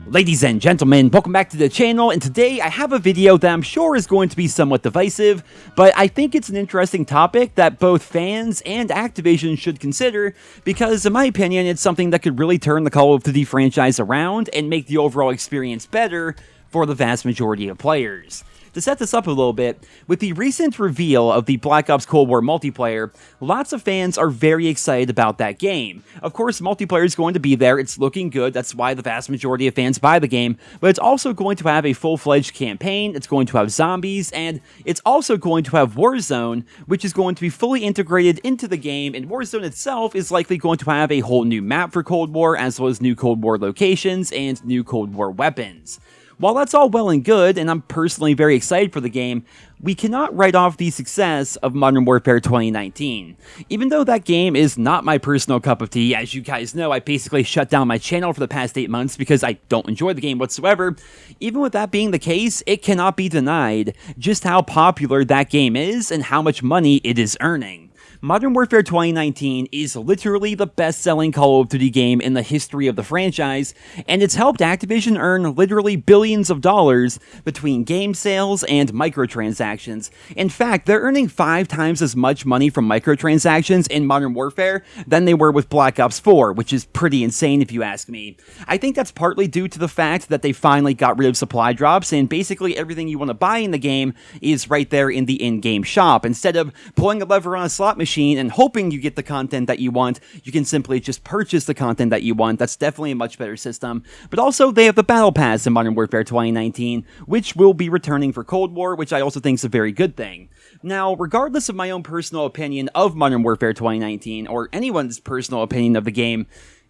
Ladies and gentlemen, welcome back to the channel, and today I have a video that I'm sure is going to be somewhat divisive, but I think it's an interesting topic that both fans and Activision should consider, because in my opinion, it's something that could really turn the Call of Duty franchise around and make the overall experience better for the vast majority of players. To set this up a little bit, with the recent reveal of the Black Ops Cold War multiplayer, lots of fans are very excited about that game. Of course, multiplayer is going to be there, it's looking good, that's why the vast majority of fans buy the game, but it's also going to have a full-fledged campaign, it's going to have zombies, and it's also going to have Warzone, which is going to be fully integrated into the game, and Warzone itself is likely going to have a whole new map for Cold War, as well as new Cold War locations and new Cold War weapons. While that's all well and good, and I'm personally very excited for the game, we cannot write off the success of Modern Warfare 2019. Even though that game is not my personal cup of tea, as you guys know, I basically shut down my channel for the past 8 months because I don't enjoy the game whatsoever. Even with that being the case, it cannot be denied just how popular that game is and how much money it is earning. Modern Warfare 2019 is literally the best-selling Call of Duty game in the history of the franchise, and it's helped Activision earn literally billions of dollars between game sales and microtransactions. In fact, they're earning 5 times as much money from microtransactions in Modern Warfare than they were with Black Ops 4, which is pretty insane if you ask me. I think that's partly due to the fact that they finally got rid of supply drops, and basically everything you want to buy in the game is right there in the in-game shop. Instead of pulling a lever on a slot machine and hoping you get the content that you want, you can simply just purchase the content that you want. That's definitely a much better system. But also, they have the Battle Pass in Modern Warfare 2019, which will be returning for Cold War, which I also think is a very good thing. Now, regardless of my own personal opinion of Modern Warfare 2019, or anyone's personal opinion of the game,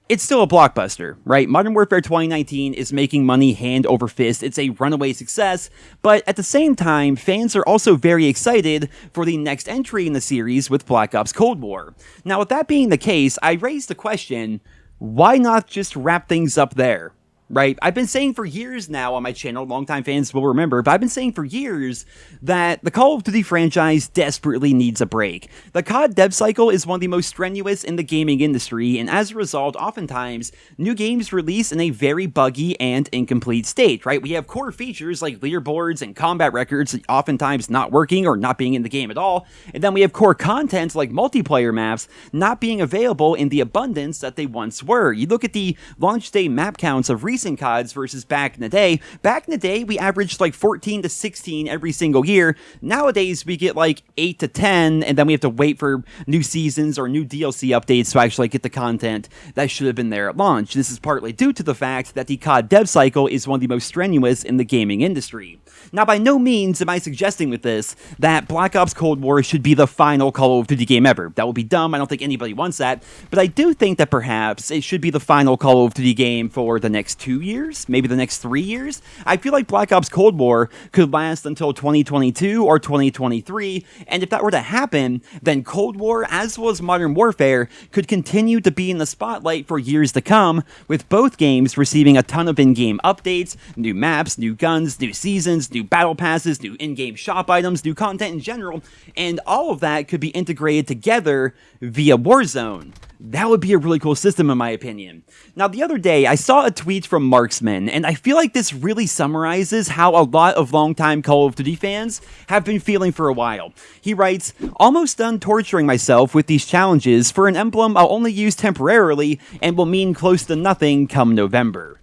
it's still a blockbuster, right? Modern Warfare 2019 is making money hand over fist. It's a runaway success, but at the same time, fans are also very excited for the next entry in the series with Black Ops Cold War. Now, with that being the case, I raised the question, why not just wrap things up there? Right? I've been saying for years now on my channel, longtime fans will remember, but I've been saying for years that the Call of Duty franchise desperately needs a break. The COD dev cycle is one of the most strenuous in the gaming industry, and as a result, oftentimes, new games release in a very buggy and incomplete state, right? We have core features like leaderboards and combat records oftentimes not working or not being in the game at all, and then we have core content like multiplayer maps not being available in the abundance that they once were. You look at the launch day map counts of recent CODs versus back in the day. Back in the day, we averaged like 14 to 16 every single year. Nowadays, we get like 8 to 10, and then we have to wait for new seasons or new DLC updates to actually get the content that should have been there at launch. This is partly due to the fact that the COD dev cycle is one of the most strenuous in the gaming industry. Now, by no means am I suggesting with this that Black Ops Cold War should be the final Call of Duty game ever. That would be dumb. I don't think anybody wants that. But I do think that perhaps it should be the final Call of Duty game for the next 2 years, maybe the next 3 years. I feel like Black Ops Cold War could last until 2022 or 2023, and if that were to happen, then Cold War, as well as Modern Warfare, could continue to be in the spotlight for years to come, with both games receiving a ton of in-game updates, new maps, new guns, new seasons, new battle passes, new in-game shop items, new content in general, and all of that could be integrated together via Warzone. That would be a really cool system in my opinion. Now, the other day, I saw a tweet from Marksman, and I feel like this really summarizes how a lot of longtime Call of Duty fans have been feeling for a while. He writes, "Almost done torturing myself with these challenges for an emblem I'll only use temporarily and will mean close to nothing come November."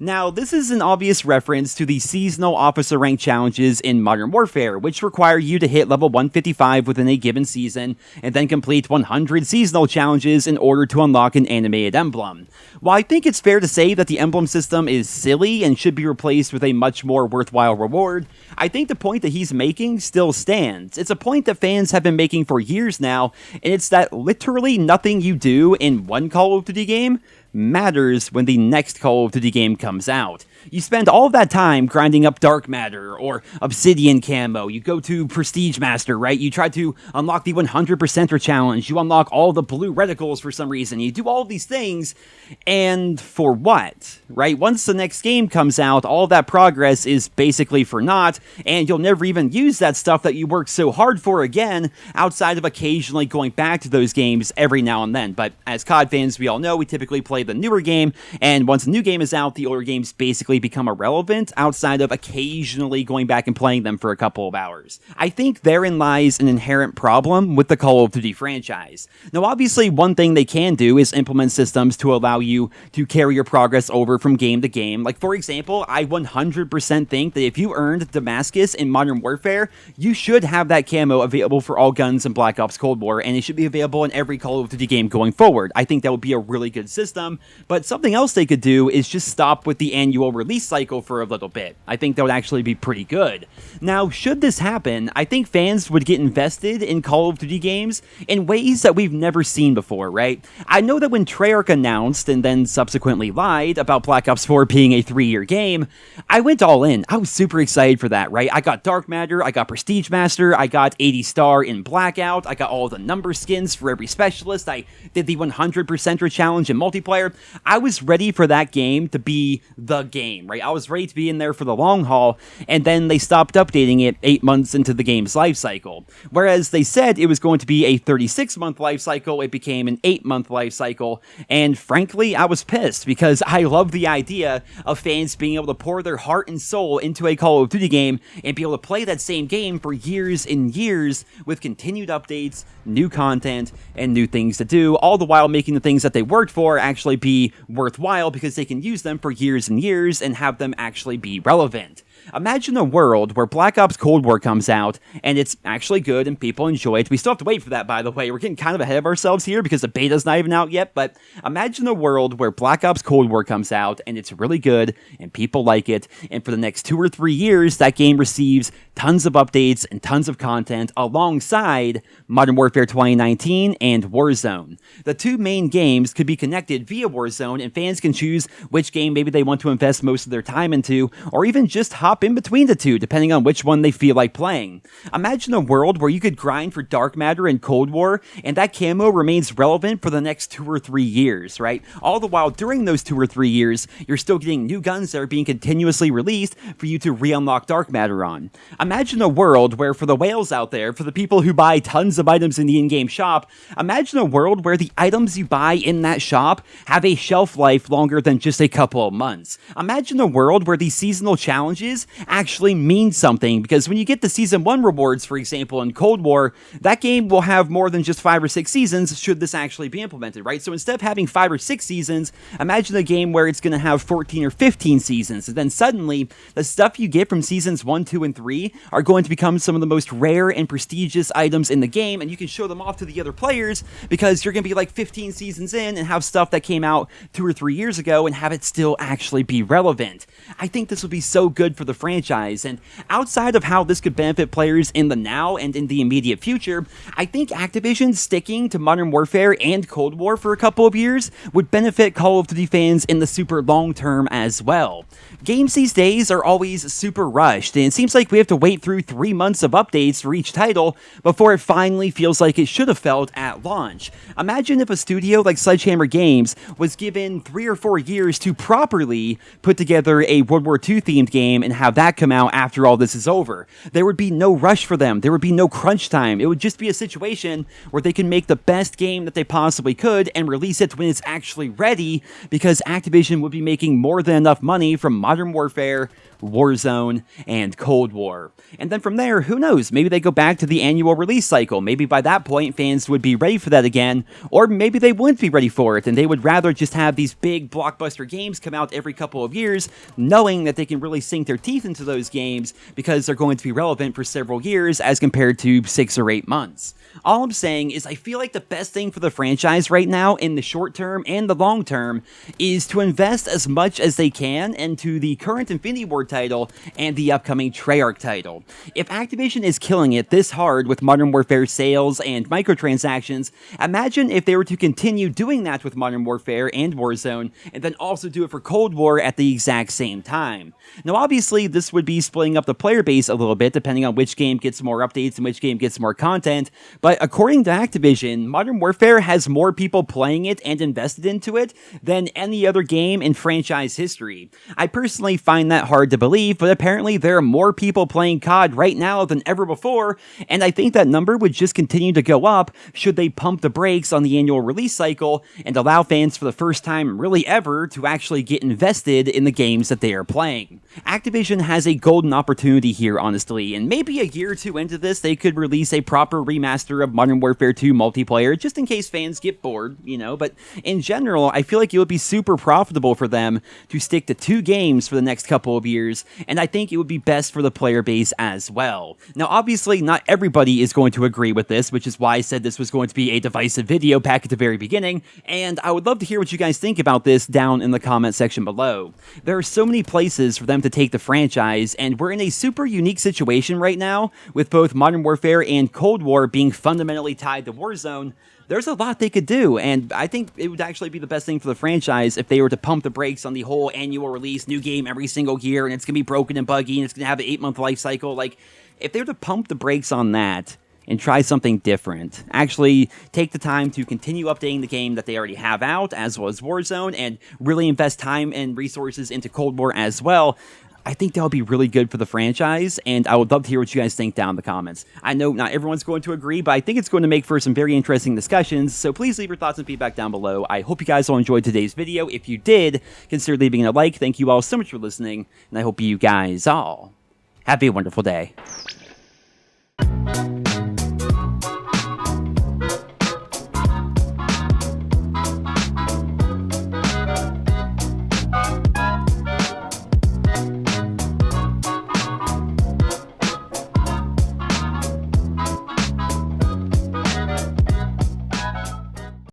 Now, this is an obvious reference to the seasonal officer rank challenges in Modern Warfare, which require you to hit level 155 within a given season, and then complete 100 seasonal challenges in order to unlock an animated emblem. While I think it's fair to say that the emblem system is silly and should be replaced with a much more worthwhile reward, I think the point that he's making still stands. It's a point that fans have been making for years now, and it's that literally nothing you do in one Call of Duty game matters when the next Call of Duty game comes out. You spend all of that time grinding up dark matter or obsidian camo. You go to Prestige Master, right? You try to unlock the 100%er challenge. You unlock all the blue reticles for some reason. You do all of these things, and for what, right? Once the next game comes out, all that progress is basically for naught, and you'll never even use that stuff that you worked so hard for again, outside of occasionally going back to those games every now and then. But as COD fans, we all know we typically play the newer game, and once a new game is out, the older games basically become irrelevant outside of occasionally going back and playing them for a couple of hours. I think therein lies an inherent problem with the Call of Duty franchise. Now, obviously, one thing they can do is implement systems to allow you to carry your progress over from game to game. Like, for example, I 100% think that if you earned Damascus in Modern Warfare, you should have that camo available for all guns in Black Ops Cold War, and it should be available in every Call of Duty game going forward. I think that would be a really good system, but something else they could do is just stop with the annual release cycle for a little bit. I think that would actually be pretty good. Now, should this happen, I think fans would get invested in Call of Duty games in ways that we've never seen before, right? I know that when Treyarch announced and then subsequently lied about Black Ops 4 being a 3-year game, I went all in. I was super excited for that, right? I got Dark Matter, I got Prestige Master, I got 80 Star in Blackout, I got all the number skins for every specialist, I did the 100%er challenge in multiplayer. I was ready for that game to be the game, right? I was ready to be in there for the long haul, and then they stopped updating it 8 months into the game's life cycle. Whereas they said it was going to be a 36-month life cycle, it became an 8-month life cycle, and frankly, I was pissed because I love the idea of fans being able to pour their heart and soul into a Call of Duty game and be able to play that same game for years and years with continued updates, new content, and new things to do, all the while making the things that they worked for actually be worthwhile because they can use them for years and years and have them actually be relevant. Imagine a world where Black Ops Cold War comes out, and it's actually good and people enjoy it. We still have to wait for that, by the way. We're getting kind of ahead of ourselves here because the beta's not even out yet, but imagine a world where Black Ops Cold War comes out, and it's really good, and people like it, and for the next 2 or 3 years, that game receives tons of updates and tons of content alongside Modern Warfare 2019 and Warzone. The two main games could be connected via Warzone, and fans can choose which game maybe they want to invest most of their time into, or even just hop in between the two, depending on which one they feel like playing. Imagine a world where you could grind for Dark Matter and Cold War, and that camo remains relevant for the next 2 or 3 years, right? All the while, during those 2 or 3 years, you're still getting new guns that are being continuously released for you to re-unlock Dark Matter on. Imagine a world where, for the whales out there, for the people who buy tons of items in the in-game shop, imagine a world where the items you buy in that shop have a shelf life longer than just a couple of months. Imagine a world where these seasonal challenges actually mean something, because when you get the Season 1 rewards, for example, in Cold War, that game will have more than just 5 or 6 seasons should this actually be implemented, right? So instead of having 5 or 6 seasons, imagine a game where it's going to have 14 or 15 seasons, and then suddenly, the stuff you get from Seasons 1, 2, and 3 are going to become some of the most rare and prestigious items in the game, and you can show them off to the other players, because you're going to be like 15 seasons in and have stuff that came out 2 or 3 years ago and have it still actually be relevant. I think this would be so good for the franchise, and outside of how this could benefit players in the now and in the immediate future, I think Activision sticking to Modern Warfare and Cold War for a couple of years would benefit Call of Duty fans in the super long term as well. Games these days are always super rushed, and it seems like we have to wait through 3 months of updates for each title before it finally feels like it should have felt at launch. Imagine if a studio like Sledgehammer Games was given 3 or 4 years to properly put together a World War II themed game and have that come out after all this is over. There would be no rush for them. There would be no crunch time. It would just be a situation where they can make the best game that they possibly could and release it when it's actually ready, because Activision would be making more than enough money from Modern Warfare, Warzone, and Cold War. And then from there, who knows, maybe they go back to the annual release cycle. Maybe by that point, fans would be ready for that again, or maybe they wouldn't be ready for it, and they would rather just have these big blockbuster games come out every couple of years, knowing that they can really sink their teeth into those games because they're going to be relevant for several years as compared to 6 or 8 months. All I'm saying is I feel like the best thing for the franchise right now in the short term and the long term is to invest as much as they can into the current Infinity Ward title and the upcoming Treyarch title. If Activision is killing it this hard with Modern Warfare sales and microtransactions, imagine if they were to continue doing that with Modern Warfare and Warzone, and then also do it for Cold War at the exact same time. Now obviously this would be splitting up the player base a little bit depending on which game gets more updates and which game gets more content, but according to Activision, Modern Warfare has more people playing it and invested into it than any other game in franchise history. I personally find that hard to believe, but apparently there are more people playing COD right now than ever before, and I think that number would just continue to go up should they pump the brakes on the annual release cycle and allow fans for the first time really ever to actually get invested in the games that they are playing. Activision has a golden opportunity here, honestly, and maybe a year or two into this they could release a proper remaster of Modern Warfare 2 multiplayer just in case fans get bored, but in general I feel like it would be super profitable for them to stick to 2 games for the next couple of years, and I think it would be best for the player base as well. Now obviously not everybody is going to agree with this, which is why I said this was going to be a divisive video back at the very beginning, and I would love to hear what you guys think about this down in the comment section below. There are so many places for them to take the franchise, and we're in a super unique situation right now with both Modern Warfare and Cold War being fundamentally tied to Warzone. There's a lot they could do, and I think it would actually be the best thing for the franchise if they were to pump the brakes on the whole annual release, new game every single year, and it's going to be broken and buggy, and it's going to have an 8-month life cycle. Like, if they were to pump the brakes on that and try something different, actually take the time to continue updating the game that they already have out, as well as Warzone, and really invest time and resources into Cold War as well, I think that would be really good for the franchise, and I would love to hear what you guys think down in the comments. I know not everyone's going to agree, but I think it's going to make for some very interesting discussions, so please leave your thoughts and feedback down below. I hope you guys all enjoyed today's video. If you did, consider leaving a like. Thank you all so much for listening, and I hope you guys all have a wonderful day.